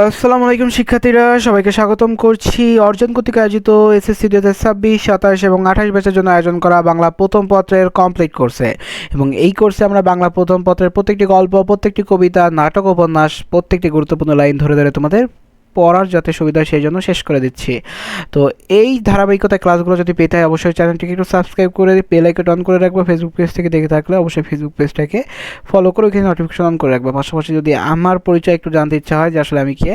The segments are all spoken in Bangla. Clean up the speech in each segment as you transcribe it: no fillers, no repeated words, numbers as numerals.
আসসালামু আলাইকুম শিক্ষার্থীরা, সবাইকে স্বাগতম করছি অর্জন কর্তৃক আয়োজিত এসএসসি 2026, 27 এবং 28 ব্যাচের জন্য আয়োজন করা বাংলা প্রথম পত্রের কমপ্লিট কোর্সে। এবং এই কোর্সে আমরা বাংলা প্রথম পত্রের প্রত্যেকটি গল্প, প্রত্যেকটি কবিতা, নাটক, উপন্যাস, প্রত্যেকটি গুরুত্বপূর্ণ লাইন ধরে ধরে তোমাদের পড়ার যাতে সুবিধা সেই জন্য শেষ করে দিচ্ছি। তো এই ধারাবাহিকতায় ক্লাসগুলো যদি পেতে হয় অবশ্যই চ্যানেলটিকে একটু সাবস্ক্রাইব করে বেল আইকন অন করে রাখবো। ফেসবুক পেজ থেকে দেখে থাকলে অবশ্যই ফেসবুক পেজটাকে ফলো করে ওখানে নোটিফিকেশন অন করে রাখবো। পাশাপাশি যদি আমার পরিচয় একটু জানতে ইচ্ছা হয় যে আসলে আমি কে,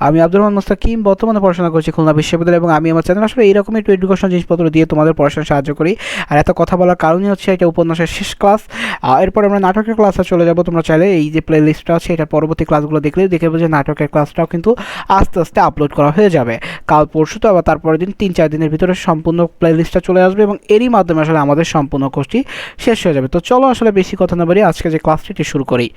আমি আব্দুর রহমান মুস্তাকিম, বর্তমানে পড়াশোনা করছি খুলনা বিশ্ববিদ্যালয় এবং আমি আমার চ্যানেল আসলে এইরকমই একটু এডুকেশন জিনিসপত্র দিয়ে তোমাদের পড়াশোনা সাহায্য করি। আর এত কথা বলার কারণই হচ্ছে এটা উপন্যাসের শেষ ক্লাস। এরপর আমরা নাটকের ক্লাসে চলে যাব। তোমরা চাইলে এই যে প্লে লিস্টটা আছে এটার পরবর্তী ক্লাসগুলো দেখলেই দেখে যে নাটকের ক্লাসটাও কিন্তু আস্তে আস্তে আপলোড করা হয়ে যাবে। কাল পরশু তো আবার তারপরের দিন 3-4 দিনের ভিতরে সম্পূর্ণ প্লে লিস্টটা চলে আসবে এবং এরই মাধ্যমে আসলে আমাদের সম্পূর্ণ কোর্সটি শেষ হয়ে যাবে। তো চলো আসলে বেশি কথা না বাড়িয়ে আজকে যে ক্লাসটি শুরু করি।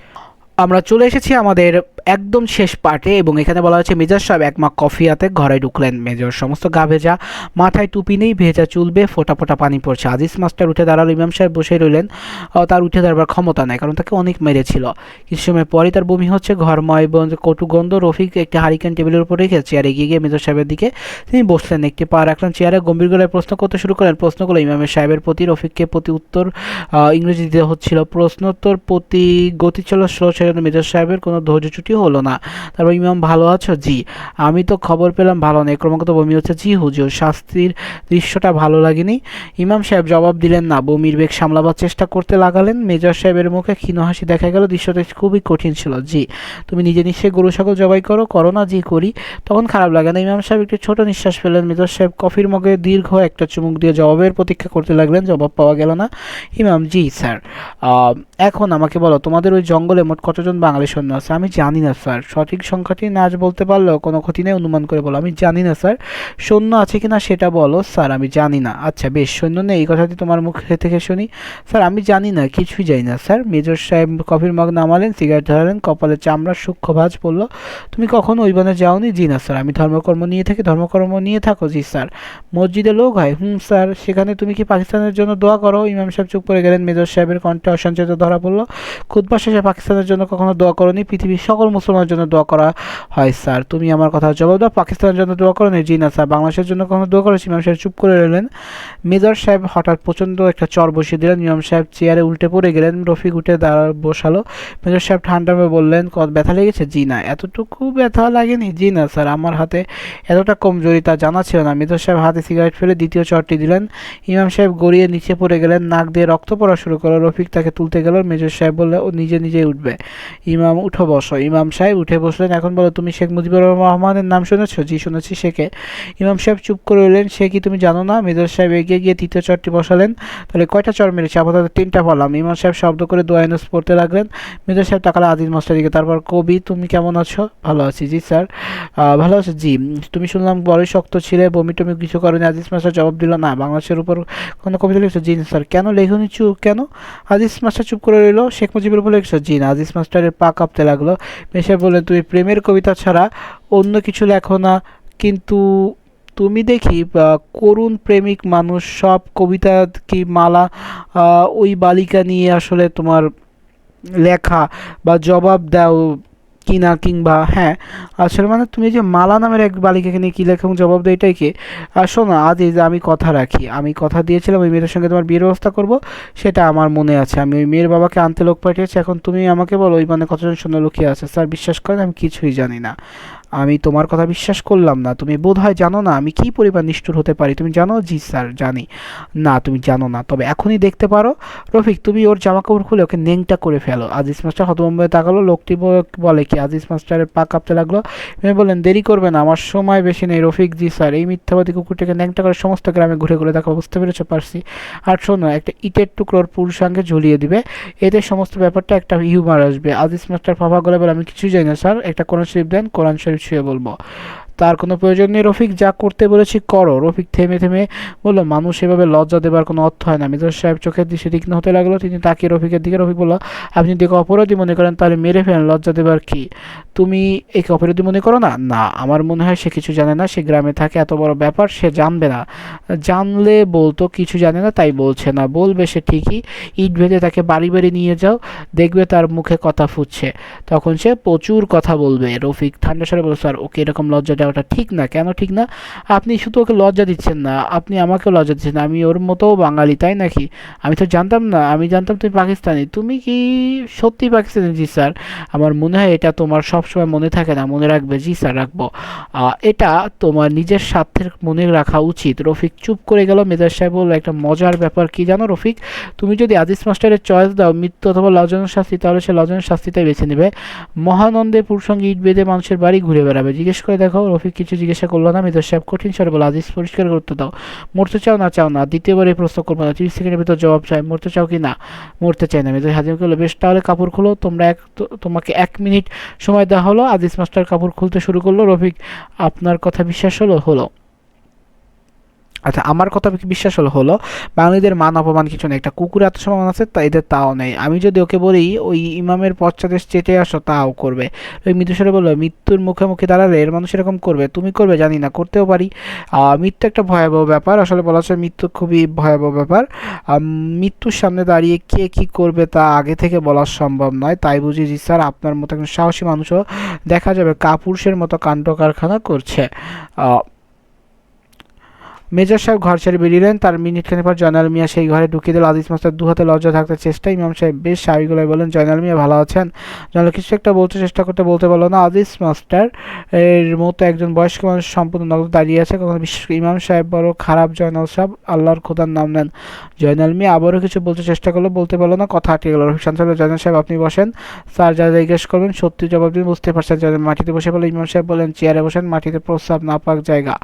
আমরা চলে এসেছি আমাদের একদম শেষ পার্টে এবং এখানে বলা হচ্ছে মেজর সাহেব এক মগ কফি হাতে ঘরে ঢুকলেন। মেজর সমস্ত গা ভেজা, মাথায় টুপি নেই, ভেজা চুলবে, ফোঁটা ফোঁটা পানি পড়ছে। আজিজ মাস্টার উঠে দাঁড়ালো। ইমাম সাহেব বসে রইলেন। তার উঠে দাঁড়াবার ক্ষমতা নেই, কারণ তাকে অনেক মেরেছিল। কিছু সময় পরে তার বমি হচ্ছে, ঘরময় কটু গন্ধ। রফিক একটি হারিকেন টেবিলের উপর রেখে চেয়ার এগিয়ে গিয়ে মেজর সাহেবের দিকে তিনি বসলেন। একটি পা রাখলেন চেয়ারে, গম্ভীর গলায় প্রশ্ন করতে শুরু করলেন। প্রশ্নগুলো ইমামের সাহেবের প্রতি, রফিককে প্রতি উত্তর ইংরেজি দিতে হচ্ছিল। প্রশ্নোত্তর প্রতি গতি ছিল স্লো, সেজন্য মেজর সাহেবের কোনো ধৈর্যচ্যুতি হলো না। তারপর ইমাম ভালো আছো? জি। আমি তো খবর পেলাম ভালো নেই, ক্রমাগত বমি হচ্ছে। জি হুজুর। শাস্তির দৃশ্যটা ভালো লাগেনি? ইমাম সাহেব জবাব দিলেন না, বমির বেগ সামলাবার চেষ্টা করতে লাগালেন। মেজর সাহেবের মুখে ক্ষীণ হাসি দেখা গেল। দৃশ্যটা খুবই কঠিন ছিল। জি। তুমি নিজে নিশ্চয়ই গরু ছাগল জবাই করো না? জি করি। তখন খারাপ লাগে না? ইমাম সাহেব একটু ছোট নিঃশ্বাস ফেলেন। মেজর সাহেব কফির মগে দীর্ঘ একটা চুমুক দিয়ে জবাবের প্রতীক্ষা করতে লাগলেন। জবাব পাওয়া গেল না। ইমাম: জি স্যার। এখন আমাকে বলো, তোমাদের ওই জঙ্গলে মোট কতজন বাঙালি সৈন্য আছে? আমি জানি না স্যার। সঠিক সংখ্যাটি না আজ বলতে পারলেও কোনো ক্ষতি নেই, অনুমান করে বলো। আমি জানি না স্যার। সৈন্য আছে কিনা সেটা বলো। স্যার আমি জানি না। আচ্ছা বেশ, সৈন্য নেই এই কথাটি তোমার মুখে থেকে শুনি। স্যার আমি জানি না, কিছুই জানি না স্যার। মেজর সাহেব কফির মগ নামালেন, সিগারেট ধরালেন, কপালে চামড়ার সূক্ষ্ম ভাঁজ পড়ল। তুমি কখনো ওই বনে যাওনি? জি না স্যার। আমি ধর্মকর্ম নিয়ে থাকি। ধর্মকর্ম নিয়ে থাকো? জি স্যার। মসজিদে লোক হয়? স্যার। সেখানে তুমি কি পাকিস্তানের জন্য দোয়া করো? ইমাম সাহেব চুপ করে গেলেন। মেজর সাহেবের কণ্ঠে অসঞ্চিত ধরা পড়ল। খুতবা শেষে পাকিস্তানের জন্য কখনো দোয়া করোনি? পৃথিবীর সকল মুসলমানের জন্য দোয়া করা হয় স্যার। তুমি আমার কথা জবাব দাও, পাকিস্তানের জন্য দোয়া করোনি? জি না স্যার। বাংলাদেশের জন্য কখনো দোয়া করেছি? ইমাম সাহেব চুপ করে রইলেন। মেজর সাহেব হঠাৎ প্রচণ্ড একটা চর বসিয়ে দিলেন। ইমাম সাহেব চেয়ারে উল্টে পড়ে গেলেন। রফিক উঠে বসালো। মেজর সাহেব ঠান্ডাভাবে বললেন, ব্যথা লেগেছে? জি না। এতটুকু ব্যথা লাগেনি? জি না স্যার। আমার হাতে এতটা কমজোরি তা জানা ছিল না। মেজর সাহেব হাতে সিগারেট ফেলে দ্বিতীয় চরটি দিলেন। ইমাম সাহেব গড়িয়ে নিচে পড়ে গেলেন। নাক দিয়ে রক্ত পড়া শুরু করলো। রফিক তাকে তুলতে গেল। মেজর সাহেব বললেন, ও নিজে নিজেই উঠবে। ইমাম: উঠো বসো। ইমাম সাহেব উঠে বসলেন। এখন বলো, তুমি শেখ মুজিবুর রহমানের নাম শুনেছো? জি শুনেছি। সে কে? ইমাম সাহেব চুপ করে রইলেন। সে কি তুমি জানো না? মেজর সাহেব এগিয়ে গিয়ে তৃতীয় চরটি বসালেন। তাহলে কয়টা চর মেরেছে? আপাতত 3টা পারলাম। ইমাম সাহেব শব্দ করে দোয়া ইউনুস পড়তে লাগলেন। মেজর সাহেব তাকালেন আজিজ মাস্টারের দিকে। তারপর, কবি তুমি কেমন আছো? ভালো আছি। জি স্যার। ভালো আছো? জি। তুমি শুনলাম বড়ই শক্ত ছিলে, বমি টমি কিছু করোনি? আজিজ মাস্টার জবাব দিল না। বাংলাদেশের উপর কোনো কবিতা লিখছো? জি স্যার। কেন লেখনি? চুপ কেন? আজিজ মাস্টার চুপ করে রইল। শেখ মুজিবের উপর লিখছো? জি না। আজিজ মাস্টারের পা কাঁপতে লাগলো। মেশে বললেন, তুমি প্রেমের কবিতা ছাড়া অন্য কিছু লেখো না? কিন্তু তুমি দেখি করুণ প্রেমিক মানুষ, সব কবিতা কি মালা ওই বালিকা নিয়ে আসলে তোমার লেখা বা জবাব দাও কিনা? কিংবা হ্যাঁ আসলে মানে তুমি যে মালা নামের এক বালিকাকে নিয়ে কী লেখা এবং জবাব দেয় এটাই কি? শোনো আজিজ, আমি কথা রাখি। আমি কথা দিয়েছিলাম ওই মেয়েটার সঙ্গে তোমার বিয়ের ব্যবস্থা করব, সেটা আমার মনে আছে। আমি ওই মেয়ের বাবাকে আনতে লোক পাঠিয়েছি। এখন তুমি আমাকে বলো ওই মানে কতজন শূন্য লুকিয়ে আছে? স্যার বিশ্বাস করেন আমি কিছুই জানি না। আমি তোমার কথা বিশ্বাস করলাম না। তুমি বোধহয় জানো না আমি কী পরিমাণ নিষ্ঠুর হতে পারি। তুমি জানো? জি স্যার জানি। না তুমি জানো না, তবে এখনই দেখতে পারো। রফিক তুমি ওর জামা কাপড় খুলে ওকে নেংটা করে ফেলো। আজিজ মাস্টার হতভম্বে তাকালো। লোকটি বলে কি? আজিজ মাস্টারের পা কাঁপতে লাগলো। মেয়ে বললেন, দেরি করবে না, আমার সময় বেশি নেই। রফিক: জি স্যার। এই মিথ্যাবাদী কুকুরটাকে ন্যাংটা করে সমস্ত গ্রামে ঘুরে ঘুরে দেখো। বুঝতে পেরেছো? পারছি। আর শোনো, একটা ইটের টুকরোর পুরুষাঙ্গে ঝুলিয়ে দিবে, এতে সমস্ত ব্যাপারটা একটা হিউমার আসবে। আজিজ মাস্টার ফাফা গলে বলে, আমি কিছুই জানি না স্যার। একটা কোরআন শরীফ দেন, কোরআন শরীফ ছুঁয়ে বলবো। তার কোনো প্রয়োজন নেই রফিক, যা করতে বলেছি করো। রফিক থেমে থেমে বলল, মানুষ এভাবে লজ্জা দেবার কোনো অর্থ হয় না। মেজর সাহেব চোখের দৃষ্টি তীক্ষ্ণ হতে লাগলো। তিনি তাকিয়ে রফিকের দিকে। রফিক বলল, আপনি যদি একে অপরাধী মনে করেন তাহলে মেরে ফেলেন, লজ্জা দেবার কি? তুমি একে অপরাধী মনে করো না? না, আমার মনে হয় সে কিছু জানে না, সে গ্রামে থাকে, এত বড় ব্যাপার সে জানবে না। জানলে বলতো, কিছু জানে না তাই বলছে না। বলবে সে ঠিকই। ইট ভেদে তাকে বাড়ি বাড়ি নিয়ে যাও, দেখবে তার মুখে কথা ফুটছে, তখন সে প্রচুর কথা বলবে। রফিক ঠান্ডা স্বরে বলল, স্যার ওকে এরকম লজ্জা দেওয়াটা ঠিক না। কেন ঠিক না? আপনি শুধু ওকে লজ্জা দিচ্ছেন না, আপনি আমাকেও লজ্জা দিচ্ছেন। আমি ওর মতো বাঙালি, তাই নাকি? আমি তো জানতাম না, আমি জানতাম তুমি পাকিস্তানি। তুমি কি সত্যি পাকিস্তানি? জি স্যার। আমার মনে হয় এটা তোমার সবসময় মনে থাকে না, মনে রাখবে। জি স্যার, রাখবো। এটা তোমার নিজের স্বার্থের মনে রাখা উচিত। রফিক চুপ করে গেল। মেজাজ সাহেব বলল, একটা মজার ব্যাপার কি জানো রফিক? তুমি যদি আজিজ মাস্টারের চয়েস দাও, মৃত্যু অথবা লজনের শাস্তি, তাহলে সে লজনের শাস্তিটাই বেছে নেবে। মহানন্দে পুরসঙ্গে ইট বেঁধে মানুষের বাড়ি ঘুরে বেড়াবে। জিজ্ঞেস করে দেখো। রফিক কিছু জিজ্ঞাসা করলো না। মেজাজ সাহেব কঠিন স্বরে বলল, আজিজ পরিষ্কার করতে দাও, মরতে চাও না? চাও না? দ্বিতীয়বার এই প্রশ্ন করবো না, 30 সেকেন্ডের ভিতর জবাব চাই। মরতে চাও কি না? মরতে চাই না। মেজাজ হাজির করলো, বেশ তাহলে কাপড় খুলো। তোমাকে 1 মিনিট সময় দেওয়া হলো। আজিজ মাস্টার কাপড় খুলতে শুরু করলো। রফিক, আপনার কথা বিশ্বাস হলো? হলো। আচ্ছা, আমার কথা কি বিশ্বাস হলো? হলো। বাঙালিদের মান অপমান কিছু নেই, একটা কুকুর আত্মসম্মান আছে, তা এদের তাও নেই। আমি যদি ওকে বলি ওই ইমামের পশ্চাদেশ চেটে আসো, তাও করবে। ওই মৃত্যুস্বরে বললো, মৃত্যুর মুখে মুখে দাঁড়ালে এর মানুষ এরকম করবে? তুমি করবে জানি না, করতেও পারি। মৃত্যু একটা ভয়াবহ ব্যাপার, আসলে বলা হচ্ছে মৃত্যু খুবই ভয়াবহ ব্যাপার। মৃত্যুর সামনে দাঁড়িয়ে কে কি করবে তা আগে থেকে বলা সম্ভব নয়। তাই বুঝি জি স্যার, আপনার মতো একজন সাহসী মানুষও দেখা যাবে কাপুরুষের মতো কাণ্ড কারখানা করছে। মেজর সাহেব ঘর ছেড়ে বেরিয়েলেন। তার মিনিটখানেক পর জয়নাল মিয়া সেই ঘরে ঢুকিয়ে দিল। আজিজ মাস্টার দু হাতে লজ্জা থাকতে চেষ্টা। ইমাম সাহেব বেশ স্বাভাবিক গলায় বললেন, জয়নাল মিয়া ভালো আছেন? জয়নাল কিছু একটা বলতে চেষ্টা করতে বলতে পারলো না। আজিজ মাস্টার এর মতো একজন বয়স্ক মানুষ সম্পূর্ণ নগদ দাঁড়িয়ে আছে, কখনো বিশেষ করে ইমাম সাহেব বড় খারাপ। জয়নাল সাহেব আল্লাহর খোদার নাম নেন। জয়নাল মিয়া আবারও কিছু বলতে চেষ্টা করলো, বলতে পারলো না, কথা আটকে গেল। রফিক শান্ত হলো, জয়নাল সাহেব আপনি বসেন, স্যার যা জিজ্ঞেস করবেন সত্যি জবাব দিন, বুঝতে পারছেন? জয়নাল মাটিতে বসে বলে। ইমাম সাহেব বলেন, চেয়ারে বসেন, মাটিতে প্রস্রাব নাপাক জায়গা।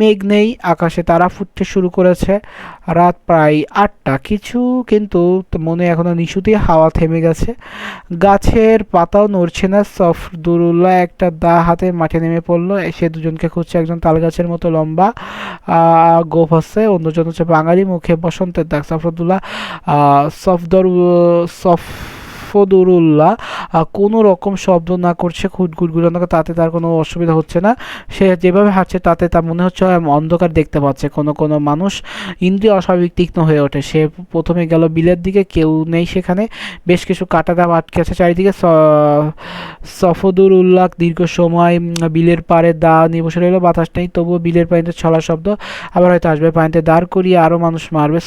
মেঘ নেই, আকাশে তারা ফুটতে শুরু করেছে। রাত প্রায় 8টা কিছু, কিন্তু মনে এখনো নিশুতি। হাওয়া থেমে গেছে, গাছের পাতাও নড়ছে না। সফদুরুল্লাহ একটা দা হাতে মাঠে নেমে পড়লো। সে দুজনকে খুঁজছে। একজন তাল গাছের মতো লম্বা, গোফ আছে, অন্যজন হচ্ছে বাঙালি, মুখে বসন্তের দাগ। সফদুরুল্লাহ কোনো রকম শব্দ না করছে, গুড়গুড়ানো, তাতে তার কোনো অসুবিধা হচ্ছে না। সে যেভাবে হাঁটছে তাতে তার মনে হচ্ছে অন্ধকার দেখতে পাচ্ছে। কোনো কোনো মানুষ ইন্দ্রিয় অস্বাভাবিক তীক্ষ্ণ হয়ে ওঠে। সে প্রথমে গেল বিলের দিকে, কেউ নেই সেখানে। বেশ কিছু কাটা দাম আটকে আছে চারিদিকে। সফদুরুল্লাহ দীর্ঘ সময় বিলের পাড়ে দা নিয়ে বসে রইল। বাতাস নেই, তবুও বিলের পানিতে ছলা শব্দ। আবার হয়তো আসবে। পানিতে দাঁড় করিয়ে আরও মানুষ মারবে।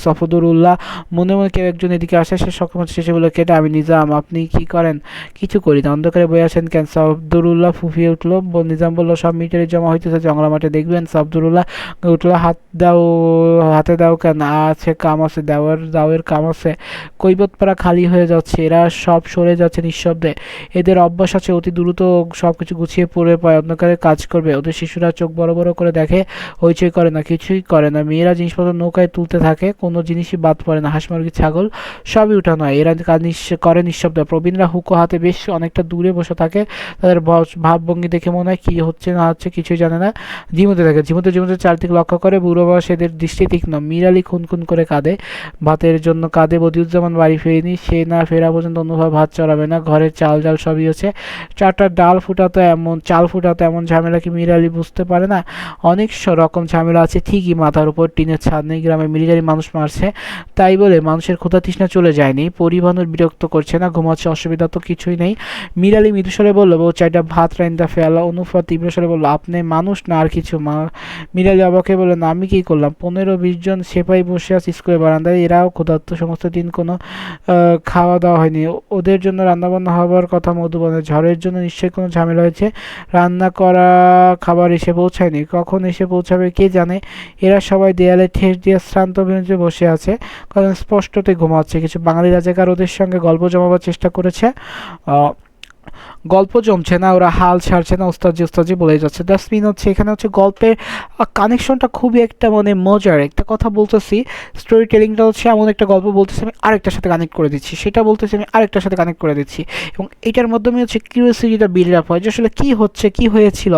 সফদুরুল্লাহ মনে মনে কেউ একজন এদিকে আসে। সে সক্ষম শেষে বলে, কেটে আমি নিজাম, আপনি কি করেন? কিছু করি না। অন্ধকারে বয়ে আছেন কেন? সফদুরুল্লাহ ফুফিয়ে উঠলো। নিজাম বলল, সব মিটারে জমা হইতেছে জঙ্গলা মাঠে, দেখবেন। সফদুরুল্লাহ উঠলো, হাতে দাও কেন? আছে কাম আছে, দাওয়ের কাম আছে। কৈবতপাড়া খালি হয়ে যাচ্ছে, এরা সব সরে যাচ্ছে নিঃশব্দে। এদের অভ্যাস আছে অতি দ্রুত সবকিছু গুছিয়ে পড়ে পায়, অন্ধকারে কাজ করবে। ওদের শিশুরা চোখ বড় বড় করে দেখে, হইচই করে না, কিছুই করে না। মেয়েরা জিনিসপত্র নৌকায় তুলতে থাকে, কোনো জিনিসই বাদ পড়ে না। হাঁস মুরগি ছাগল সবই উঠানো হয়। এরা কাজ করে নিঃশব্দে। প্রবীণরা হুকো হাতে বেশ অনেকটা দূরে বসে থাকে। তাদের ভাবভঙ্গি দেখে মনে হয় কি হচ্ছে না হচ্ছে কিছুই জানে না। ঝিমুতে থাকে, ঝিমুতে চারদিকে লক্ষ্য করে। বুড়ো বয়স এদের দৃষ্টি তীক্ষ্ণ। মিরালি খুন করে কাঁদে, ভাতের জন্য কাঁদে। বদিউজ্জামান বাড়ি ফেরেনি, সে না ফেরা পর্যন্ত অনুভব ভাত চড়াবে না। ঘরের চাল সবই আছে। চারটা চাল ফুটাতো এমন ঝামেলা কি মিরালি বুঝতে পারে না? অনেক রকম ঝামেলা আছে ঠিকই, মাথার উপর টিনের ছাদ নেই, গ্রামে মিলিটারি মানুষ মারছে, তাই বলে মানুষের ক্ষুধা তৃষ্ণা চলে যায়নি। পরিবহনের বিরক্ত করছে না, ঘুমাচ্ছে, অসুবিধা তো কিছুই নেই। মিরালি মৃদুস্বরে বলল, বউ চারটা ভাত রাইন্দা ফেলা। অনুফা তীব্রস্বরে বলল, আপনি মানুষ না আর কিছু? মিরালি অবাকে বললেন, আমি কি করলাম? 15-20 জন সেপাই বসে আছে স্কুলের বারান্দায়, এরাও ক্ষুধার্ত। সমস্ত দিন কোনো খাওয়া দাওয়া হয়নি। ওদের জন্য রান্নাবান্না হবার কথা মধুবনে। ঝড়ের জন্য নিশ্চয়ই কোনো ঝামেলা হয়েছে। রান্না করা খাবার এসে পৌঁছায়নি, কখন এসে পৌঁছাবে কে জানে। এরা সবাই দেয়ালে ঠেস দিয়ে শ্রান্ত ভেঙে বসে আছে, কারণ স্পষ্টতই ঘুমাচ্ছে। কিছু বাঙালি রাজাকার ওদের সঙ্গে গল্প জমাবার চেষ্টা করেছে। গল্প জমছে না, ওরা হাল ছাড়ছে না, ওস্তাদজি ওস্তাদজি বলে যাচ্ছে। দ্যাটস মিন হচ্ছে এখানে হচ্ছে গল্পের কানেকশনটা খুবই একটা মানে মজার একটা কথা বলতেছি, স্টোরি টেলিংটা হচ্ছে এমন একটা গল্প বলতেছি আমি আরেকটার সাথে কানেক্ট করে দিচ্ছি, সেটা বলতেছি আমি আরেকটার সাথে কানেক্ট করে দিচ্ছি, এবং এটার মাধ্যমে হচ্ছে কিউরিওসিটিটা বিল্ড আপ হয় যে আসলে কী হচ্ছে কী হয়েছিল,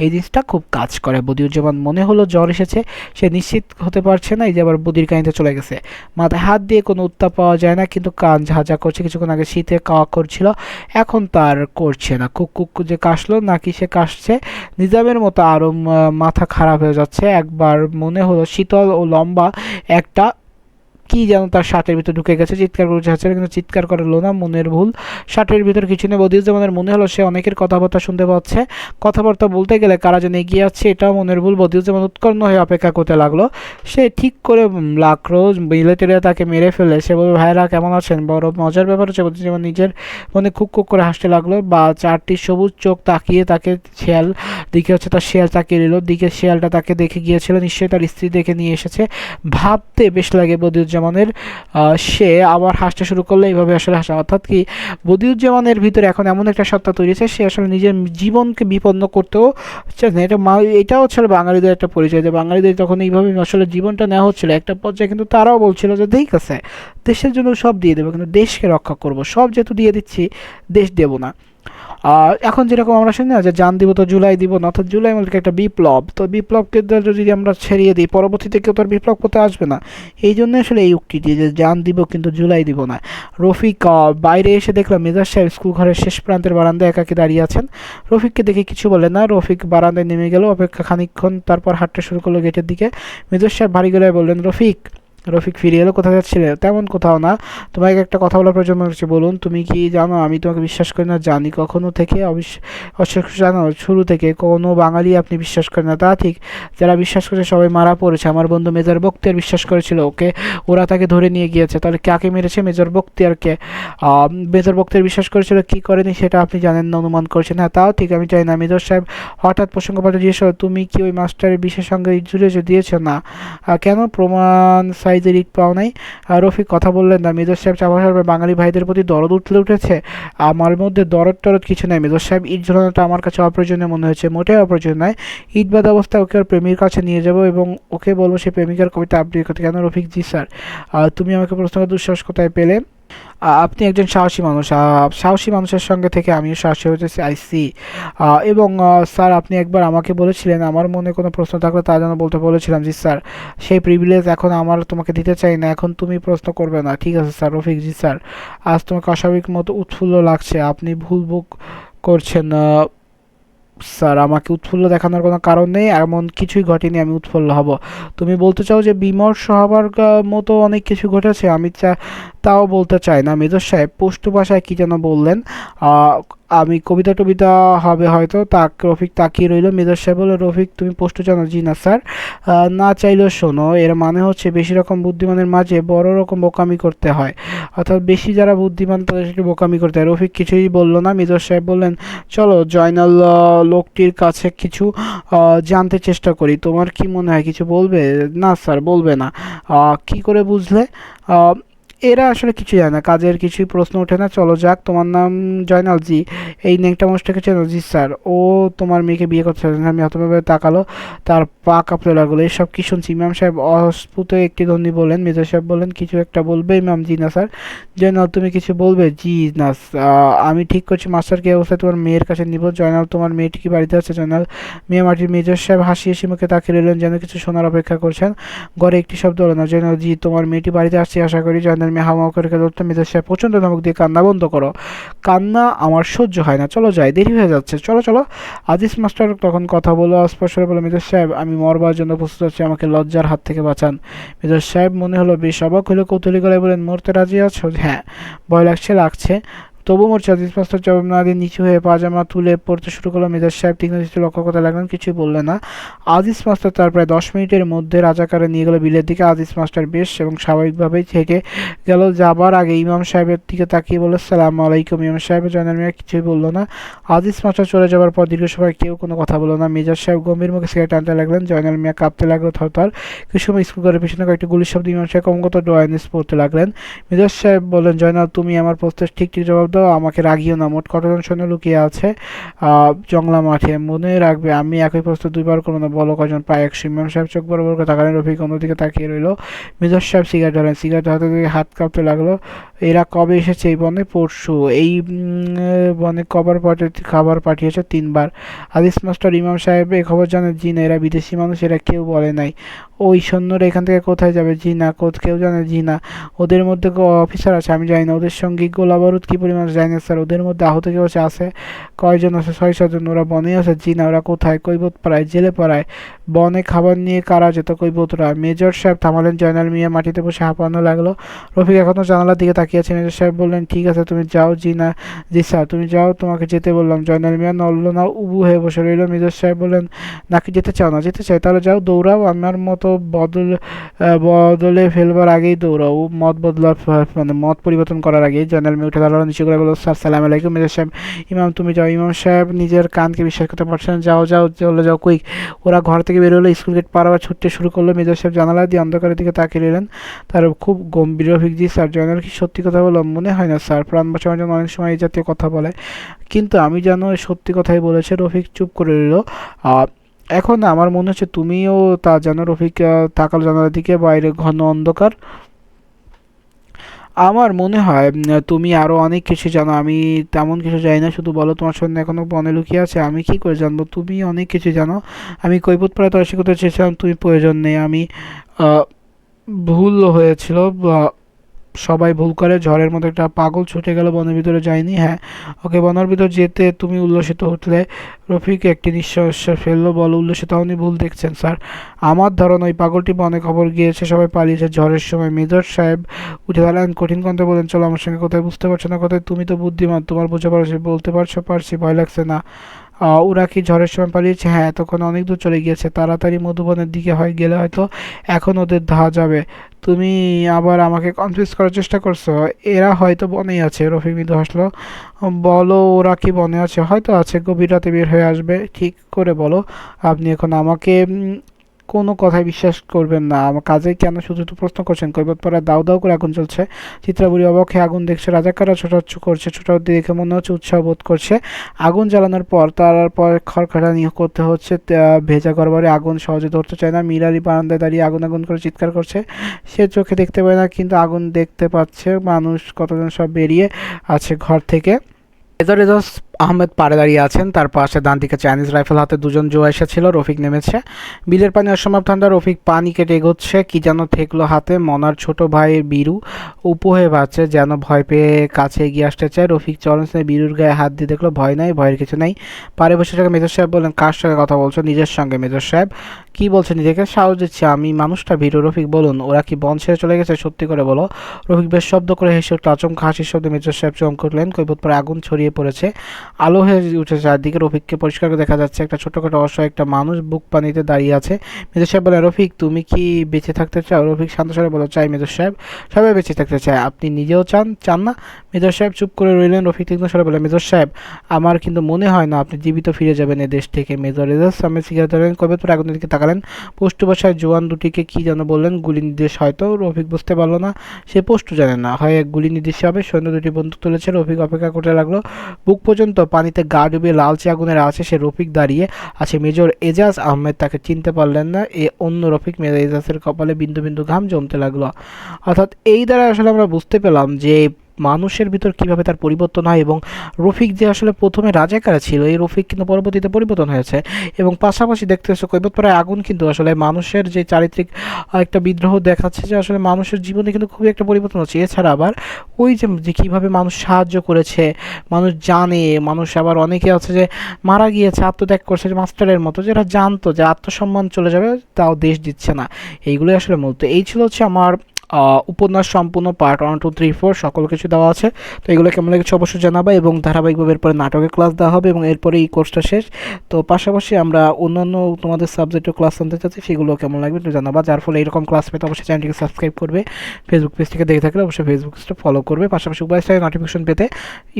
এই জিনিসটা খুব কাজ করে। বদিউজ্জামান মনে হলো জ্বর এসেছে, সে নিশ্চিত হতে পারছে না, এই যে আবার বদির কাহিনীতে চলে গেছে। মাথায় হাত দিয়ে কোনো উত্তাপ পাওয়া যায় না, কিন্তু কান ঝাঁঝা করছে, কিছুক্ষণ আগে শীতে কাওয়া করছিল, এখন তার করছে না। কুক কুক যে কাশলো নাকি সে কাশছে নিজামের মতো, আরও মাথা খারাপ হয়ে যাচ্ছে। একবার মনে হলো শীতল ও লম্বা একটা কি যেন তার শার্টের ভিতর ঢুকে গেছে, চিৎকার করে চাচ্ছিল কিন্তু চিৎকার করলো না, মনের ভুল। শার্টের ভিতর কিছু নেই। বদিউজ্জামানের মনে হলো সে অনেকের কথাবার্তা শুনতে পাচ্ছে, কথাবার্তা বলতে গেলে কারা যেন এগিয়ে যাচ্ছে, এটাও মনের ভুল। বদিউজ্জামান উৎকণ্ঠ হয়ে অপেক্ষা করতে লাগলো। সে ঠিক করে লাগলো মিলিটারিরা তাকে মেরে ফেলে। সে বলল ভাইরা কেমন আছেন। বড় মজার ব্যাপার হচ্ছে বদিউজ্জামান নিজের মনে খুক খুক করে হাসতে লাগলো, বা চারটি সবুজ চোখ তাকিয়ে তাকে শিয়াল দিকে হচ্ছে তার শিয়াল তাকিয়ে নিল, দিকে শিয়ালটা তাকে দেখে গিয়েছিল, নিশ্চয়ই তার স্ত্রী দেখে নিয়ে এসেছে। ভাবতে বেশ লাগে বদিউজ্জামানের। সে আবার হাসতে শুরু করলো, এইভাবে আসলে হাসা, অর্থাৎ কি বদিউজ্জামানের ভিতরে এখন এমন একটা সত্তা তৈরি হয়েছে, সে আসলে নিজের জীবনকে বিপন্ন করতেও চায় না। এটাও হচ্ছে বাঙালিদের একটা পরিচয়, যে বাঙালিদের তখন এইভাবে আসলে জীবনটা নেওয়া হচ্ছিল একটা পর্যায়ে, কিন্তু তারাও বলছিল যে ঠিক আছে দেশের জন্য সব দিয়ে দেবো, কিন্তু দেশকে রক্ষা করব, সব যেহেতু দিয়ে দিচ্ছি দেশ দেব না। আর এখন যেরকম আমরা শুনি না যে জান দিব তো জুলাই দিব না, অর্থাৎ জুলাই মূলত একটা বিপ্লব, তো বিপ্লবকে যদি আমরা ছেড়িয়ে দিই পরবর্তীতে কেউ তো আর বিপ্লব করতে আসবে না। এই জন্য আসলে এই উক্তিটি যে জান দিব কিন্তু জুলাই দিব না। রফিক বাইরে এসে দেখলাম মেজাজ সাহেব স্কুল ঘরের শেষ প্রান্তের বারান্দায় একাকি দাঁড়িয়ে আছেন। রফিককে দেখে কিছু বলে না, রফিক বারান্দায় নেমে গেল, অপেক্ষা খানিকক্ষণ, তারপর হাঁটতে শুরু করলো গেটের দিকে। মেজাজ সাহেব ভারী গলায় বললেন রফিক। রফিক ফিরে এলো। কোথায় যাচ্ছিলে। তেমন কোথাও না, তোমাকে একটা কথা বলার প্রয়োজন মনে হচ্ছে, বলুন। তুমি কি জানো আমি তোমাকে বিশ্বাস করি না। জানি। কখনো থেকে অবিশ্বাস জানো, শুরু থেকে কোনো বাঙালি আপনি বিশ্বাস করেন না, তা ঠিক। যারা বিশ্বাস করেছে সবাই মারা পড়েছে। আমার বন্ধু মেজর বখতিয়ার বিশ্বাস করেছিল, ওরা তাকে ধরে নিয়ে গিয়েছে। তাহলে কাকে মেরেছে? মেজর বখতিয়ারকে। মেজর বখতিয়ার বিশ্বাস করেছিল, কি করেনি সেটা আপনি জানেন না, অনুমান করছেন। হ্যাঁ তাও ঠিক, আমি চাই না। মেজর সাহেব হঠাৎ প্রসঙ্গ পাল্টে জিজ্ঞেস করল, তুমি কি ওই মাস্টারের বিশের সঙ্গে জুড়ে দিয়েছ? না। কেন? প্রমাণ সাইজের ইট পাও নাই? রফিক কথা বললেন না। মেজর সাহেব চাপা সাহেব বাঙালি ভাইদের প্রতি দরদ উঠেছে। আমার মধ্যে দরদ টরদ কিছু নাই মেজর সাহেব। ইট ঝোলানোটা আমার কাছে অপ্রয়োজনীয় মনে হয়েছে। মোটেও অপ্রয়োজন নয়। ইট বাঁধা অবস্থায় ওকে ওর প্রেমির কাছে নিয়ে যাব এবং ওকে বলবো সে প্রেমিকার কবিতা আবৃত্তি করতে। কেন? রফিক জি স্যার। তুমি আমাকে প্রশ্ন করার দুঃসাহস কোথায় পেলে? আপনি একজন সাহসী মানুষ। সাহসী মানুষের সঙ্গে থেকে আমিও সাহসী হতেছি। I see. এবং স্যার আপনি একবার আমাকে বলেছিলেন আমার মনে কোনো প্রশ্ন থাকলে তা যেন বলতে বলেছিলাম। জি স্যার। সেই প্রিভিলেজ এখন আমার তোমাকে দিতে চাই না, এখন তুমি প্রশ্ন করবে না। ঠিক আছে স্যার। রফিক জি স্যার। আজ তোমাকে অস্বাভাবিক মতো উৎফুল্ল লাগছে, আপনি ভুল বুক করছেন। স্যার আমাকে উৎফুল্ল দেখানোর কোনো কারণ নেই, এমন কিছুই ঘটেনি আমি উৎফুল্ল হব। তুমি বলতে চাও যে বিমর্ষ হবার মতো অনেক কিছু ঘটেছে? আমি তাও বলতে চাই না। মেজর সাহেব পশতু ভাষায় কী যেন বললেন। আমি কবিতা টবিতা হবে হয়তো। রফিক তাকিয়ে রইল। মেজর সাহেব বলল, রফিক তুমি পশতু জানো? জি না স্যার। না চাইলেও শোনো, এর মানে হচ্ছে বেশি রকম বুদ্ধিমানের মাঝে বড় রকম বোকামি করতে হয়, অর্থাৎ বেশি যারা বুদ্ধিমান তাদের একটু বোকামি করতে হয়। রফিক কিছুই বলল না। মেজর সাহেব বললেন, চলো জয়নাল লোকটির কাছে কিছু জানতে চেষ্টা করি। তোমার কি মনে হয় কিছু বলবে? না স্যার বলবে না। কি করে বুঝলে? এরা আসলে কিছু জানে না, কাজের কিছুই প্রশ্ন ওঠে না। চলো যাক। তোমার নাম জয়নাল? জি। এই নেংটা মানুষটাকে চেনো? জি স্যার। ও তোমার মেয়েকে বিয়ে করতে চায়? আমি হতভাবে তাকালো, তার পা কাঁপতে লাগলো। এসব কি শুনছি? ইমাম সাহেব অস্ফুট একটি ধ্বনি বললেন। মেজর সাহেব বললেন, কিছু একটা বলবে ইমাম? জি না স্যার। জয়নাল তুমি কিছু বলবে? জি না। আমি ঠিক করছি মাস্টারকে অবস্থায় তোমার মেয়ের কাছে নিব। জয়নাল তোমার মেয়েটি কি বাড়িতে আছে? জয়নাল মেয়ে মাটির। মেজর সাহেব হাসি হাসি মুখে তাকিয়ে রইলেন, যেন কিছু শোনার অপেক্ষা করছেন। ঘরে একটি শব্দ হলো না। জয়নাল জি তোমার মেয়েটি বাড়িতে আসছে আশা করি। জয়নাল মেয়ে হাওয়া করে ধরতে। মেজর সাহেব প্রচণ্ড ধমক দিয়ে, কান্না বন্ধ করো, কান্না আমার সহ্য হয় না, চলো যাই, দেরি হয়ে যাচ্ছে, চলো চলো। আজিজ মাস্টার তখন কথা বলো স্পষ্ট বলে, মেজর সাহেব আমি মরবার জন্য প্রস্তুত আছি, আমাকে লজ্জার হাত থেকে বাঁচান। মেজর সাহেব মনে হলো বেশ অবাক হলো, কৌতূহলী গলায় বলেন, মরতে রাজি আছো? হ্যাঁ। ভয় লাগছে। তবু মরছে। আজিজ মাস্টার জবাব না দিয়ে নিচু হয়ে পাজামা তুলে পড়তে শুরু করলো। মেজর সাহেব তীক্ষ্ণ দৃষ্টি লক্ষ্য করতে লাগলেন, কিছুই বললেন না। আজিজ মাস্টার তার প্রায় 10 মিনিটের মধ্যে রাজাকারে নিয়ে গেল বিলের দিকে। আজিজ মাস্টার বেশ এবং স্বাভাবিকভাবেই থেকে গেল। যাবার আগে ইমাম সাহেবের দিকে তাকিয়ে বলল, আসসালামু আলাইকুম। ইমাম সাহেব জয়নাল মিয়া কিছুই বলল না। আজিজ মাস্টার চলে যাবার পর দীর্ঘ সময় কেউ কোনো কথা বলল না। মেজর সাহেব গম্ভীর মুখে সিগারেট টানতে লাগলেন। জয়নাল মিয়া কাঁপতে লাগলো থরথর। কিছু সময় স্কুল ঘরের পিছনে কয়েকটি গুলির শব্দ। ইমাম সাহেব ক্রমাগত ড্রয়ানিস পড়তে লাগলেন। মেজর সাহেব বললেন, জয়নাল তুমি আমার প্রশ্নের ঠিক ঠিক জবাব দাও। দাও, আমাকে রাগিও না। মোট কতজন সৈন্য লুকিয়ে আছে জংলা মাঠে? মনে রাখবে আমি একই প্রশ্ন দুইবার করবো না। বলো কয়জন? প্রায় 100। ইমাম সাহেব চোখ বড় বড় করে তাকালেন। রফিক অন্যদিকে তাকিয়ে রইল। মেজর সাহেব সিগারেট ধরেন। সিগারেট হাতে দিয়ে হাত কাঁপতে লাগলো। এরা কবে এসেছে এই বনে? পরশু। এই বনে খাবার পাঠিয়েছে 3 বার। আদিস মাস্টার, ইমাম সাহেব এ খবর জানে? জি না। এরা বিদেশি মানুষ, এরা কেউ বলে নাই। ওই সৈন্যরা এখান থেকে কোথায় যাবে? জি না। কেউ জানে? জি না। ওদের মধ্যে অফিসার আছে? আমি জানি না। ওদের সঙ্গে গোলা বারুদ কি পরিমাণ? জানি না স্যার। ওদের মধ্যে আহত কেউ আছে? কয়জন আছে? 6-7 জন। ওরা বনে আছে? জি না। ওরা কোথায়? কৈবত পাড়ায়, জেলে পাড়ায়। বনে খাবার নিয়ে কারা যেত? কৈবতরা। মেজর সাহেব থামালেন। জয়নাল মিয়া মাটিতে বসে হাঁপানো লাগলো। রফিক এখনো জানালার দিকে তাকিয়ে আছে। মেজর সাহেব বললেন, ঠিক আছে তুমি যাও। জি না। জি স্যার। তুমি যাও, তোমাকে যেতে বললাম। জয়নাল মিয়া নড়ল না, উবু হয়ে বসে রইল। মেজর সাহেব বললেন, নাকি যেতে চাও না? যেতে চাই। তাহলে যাও, দৌড়াও। আমার মতো বদলে ফেলবার আগেই দৌড়াও। মত পরিবর্তন করার আগেই। জয়নাল মিয়া উঠে দাঁড়ালো, নিচু করে বলল, স্যার সালাম আলাইকুম। মেজর সাহেব, ইমাম তুমি যাও। ইমাম সাহেব নিজের কানকে বিশ্বাস করতে পারছেন। যাও যাও, চলে যাও, কুইক। ওরা ঘর থেকে বের হলো, স্কুল গেট পার হওয়ার ছুটতে শুরু করলো। মেজর সাহেব জানালা দিয়ে অন্ধকারের দিকে তাকিয়ে রইলেন। তার খুব গম্ভীর। রফিক, জি স্যার। জয়নাল কি সত্যি কথা বললাম? মনে হয় না স্যার, প্রাণ বাঁচানোর জন্য অনেক সময় এই জাতীয় কথা বলে, কিন্তু আমি জানো সত্যি কথাই বলেছে। রফিক চুপ করে রইল। এখন না আমার মনে হচ্ছে তুমিও তা জানো। রফিক তাকালো জানালার দিকে। বাইরে ঘন অন্ধকার। আমার মনে হয় তুমি আরো অনেক কিছু জানো, আমি তেমন কিছু জানি না। শুধু বলো, তোমার সৈন্য এখনো বনে লুকিয়ে আছে? আমি কি করে জানবো? তুমি অনেক কিছু জানো। আমি কৈবত পাড়া তল্লাশি করতে চেয়েছিলাম, তুমি প্রয়োজন নেই। আমি আহ, ভুল হয়েছিল। সবাই ভুল করে। ঝড়ের মতো একটা পাগল ছুটে গেল, বনের ভিতরে যায়নি। হ্যাঁ, ওকে বনের ভিতর যেতে তুমি উল্লসিত উঠলে। রফিক একটি নিঃশ্বাস ফেললো। বলো, উল্লসিত হওনি? ভুল দেখছেন স্যার। আমার ধারণা ওই পাগলটি বনে খবর গিয়েছে, সবাই পালিয়েছে ঝড়ের সময়। মেজর সাহেব উঠে দাঁড়ালেন, কঠিন কণ্ঠে বলেন, চলো আমার সঙ্গে। কোথায়? বুঝতে পারছো না কোথায়? তুমি তো বুদ্ধিমান, তোমার বোঝা পারছো। বলতে পারছো? পারছি। ভয় লাগছে না? ওরা কি ঝড়ের সময় পালিয়েছে? হ্যাঁ, এতক্ষণ অনেক দূর চলে গিয়েছে। তাড়াতাড়ি মধুবনের দিকে গেলে হয়তো এখন ওদের ধাওয়া যাবে। তুমি আবার আমাকে কনফিউজ করার চেষ্টা করছো। এরা হয়তো বনেই আছে। রফিক মৃদু হাসলো। বলো, ওরা কি বনে আছে? হয়তো আছে, গভীর রাতে বের হয়ে আসবে। ঠিক করে বলো। আপনি এখন আমাকে কোনো কথায় বিশ্বাস করবেন না। আমার কাজে কেন শুধু তো প্রশ্ন করছেন? কৈবত পাড়ায় দাউ দাউ করে আগুন জ্বলছে। চিত্রাবুড়ি অবাক হয়ে আগুন দেখছে। রাজাকাররা ছোটাছুটি করছে। ছোটাছুটি দেখে মনে হচ্ছে উৎসাহ বোধ করছে। আগুন জ্বালানোর পর তারপর খড়খাটানি করতে হচ্ছে। ভেজা ঘরবাড়ি আগুন সহজে ধরতে চায় না। মিরারি বারান্দায় দাঁড়িয়ে আগুন আগুন করে চিৎকার করছে। সে চোখে দেখতে পায় না, কিন্তু আগুন দেখতে পাচ্ছে। মানুষ কতজন সব বেরিয়ে আছে ঘর থেকে। মেজর এজাজ আহমেদ পাড়ে দাঁড়িয়ে আছেন। তার পাশে ডান দিকে চাইনিজ রাইফেল হাতে 2 জন জোয়া এসেছিল। রফিক নেমেছে। বিলের পানি অসম্ভব ঠান্ডা। রফিক পানি কেটে এগোচ্ছে। কি যেন ঠেকলো হাতে। মনার ছোট ভাই বীরু উপ হয়ে বাঁচছে, যেন ভয় পেয়ে কাছে এগিয়ে আসতে চায়। রফিক চরণ স্নেহে বীরুর গায়ে হাত দিয়ে দেখলো ভয় নাই, ভয়ের কিছু নাই। পাড়ে বসে থাকা মেজর সাহেব বললেন, কার সঙ্গে কথা বলছো? নিজের সঙ্গে। মেজর সাহেব, কি বলছে? নিজেকে সাহস দিচ্ছে আমি। মানুষটা ভীরু। রফিক, বলুন, ওরা কি বন ছেড়ে চলে গেছে? সত্যি করে বলো। রফিক বেশ শব্দ করে হেসে উঠল। আচমকা হাসির শব্দে মেজর সাহেব চমকে উঠলেন। কৈবত পাড়ে আগুন ছড়িয়ে পড়েছে। আলো হয়ে উঠেছে চারদিকে। রফিককে পরিষ্কার করে দেখা যাচ্ছে একটা ছোটখাটো অসহায় একটা মানুষ বুক পানিতে দাঁড়িয়ে আছে। মেজর সাহেব বলে, রফিক তুমি কি বেঁচে থাকতে চাও? রফিক শান্ত স্বরে বলো, চাই মেজর সাহেব। সবাই বেঁচে থাকতে চায়। আপনি নিজেও চান না? মেজর সাহেব চুপ করে রইলেন। রফিক তীক্ষ্ণ স্বরে বলে, মেজর সাহেব, আমার কিন্তু মনে হয় না আপনি জীবিত ফিরে যাবেন এ দেশ থেকে। মেজর এজাজ সামনে সিগারেট ধরেন। কৈবত পরে আগুনের দিকে তাকালেন। পোস্টু বসায় জোয়ান দুটিকে কি যেন বললেন। গুলি নির্দেশ হয়তো। রফিক বুঝতে পারলো না। সে পোস্টু জানে না, হয় এক গুলি নির্দেশ হবে। সৈন্য দুটি বন্দুক তুলেছে। রফিক অপেক্ষা করতে লাগলো। বুক পর্যন্ত পানিতে গা ডুবিয়ে লালচে আগুনের আছে সে। রফিক দাঁড়িয়ে আছে। মেজর এজাজ আহমেদ তাকে চিনতে পারলেন না। এ অন্য রফিক। মেজর এজাজের কপালে বিন্দু বিন্দু ঘাম জমতে লাগলো। অর্থাৎ এই দ্বারা আসলে আমরা বুঝতে পেলাম যে মানুষের ভিতর কিভাবে তার পরিবর্তন হয়, এবং রফিক যে আসলে প্রথমে রাজাকার ছিল, এই রফিক কিন্তু পরবর্তীতে পরিবর্তন হয়েছে। এবং পাশাপাশি দেখতে হচ্ছে কৈবত পাড়ায় আগুন কিন্তু আসলে মানুষের যে চারিত্রিক একটা বিদ্রোহ দেখাচ্ছে, যে আসলে মানুষের জীবনে কিন্তু খুবই একটা পরিবর্তন হচ্ছে। এছাড়া আবার ওই যে কীভাবে মানুষ সাহায্য করেছে, মানুষ জানে, মানুষ আবার অনেকে আছে যে মারা গিয়েছে, আত্মত্যাগ করছে, যে মাস্টারের মতো, যারা জানতো যে আত্মসম্মান চলে যাবে, তাও দেশ দিচ্ছে না। এইগুলোই আসলে মূলত। এই ছিল হচ্ছে আমার উপন্যাস সম্পূর্ণ পার্ট 1 2 3 4 সকল কিছু দেওয়া আছে। তো এগুলো কেমন লেগেছে অবশ্যই জানাবা, এবং ধারাবাহিকভাবে এরপরে নাটকের ক্লাস দেওয়া হবে, এবং এরপরে এই কোর্সটা শেষ। তো পাশাপাশি আমরা অন্যান্য তোমাদের সাবজেক্টের ক্লাস আনতে চাচ্ছি, সেগুলো কেমন লাগবে একটু জানাবা। যার ফলে এরকম ক্লাস পেতে অবশ্যই চ্যানেলটিকে সাবস্ক্রাইব করবে। ফেসবুক পেজ থেকে দেখে থাকলে অবশ্যই ফেসবুক পেজটা ফলো করবে। পাশাপাশি উভয় সাইডে নোটিফিকেশন পেতে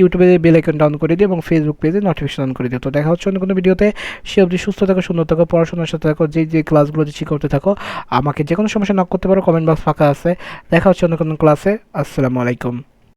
ইউটিউবে বেল আইকন ডাউন করে দিও, এবং ফেসবুক পেজে নোটিফিকেশন অন করে দিও। তো দেখা হচ্ছে অন্য কোনো ভিডিওতে। সে অবধি সুস্থ থাকো, সুন্দর থাকো, পড়াশোনার সাথে থাকো, যে ক্লাসগুলো দিচ্ছি করতে থাকো। আমাকে যে কোনো সমস্যা নক করতে পারো, কমেন্ট বক্স ফাঁকা আছে। দেখা হচ্ছে অন্য কোনো ক্লাসে। আসসালামু আলাইকুম।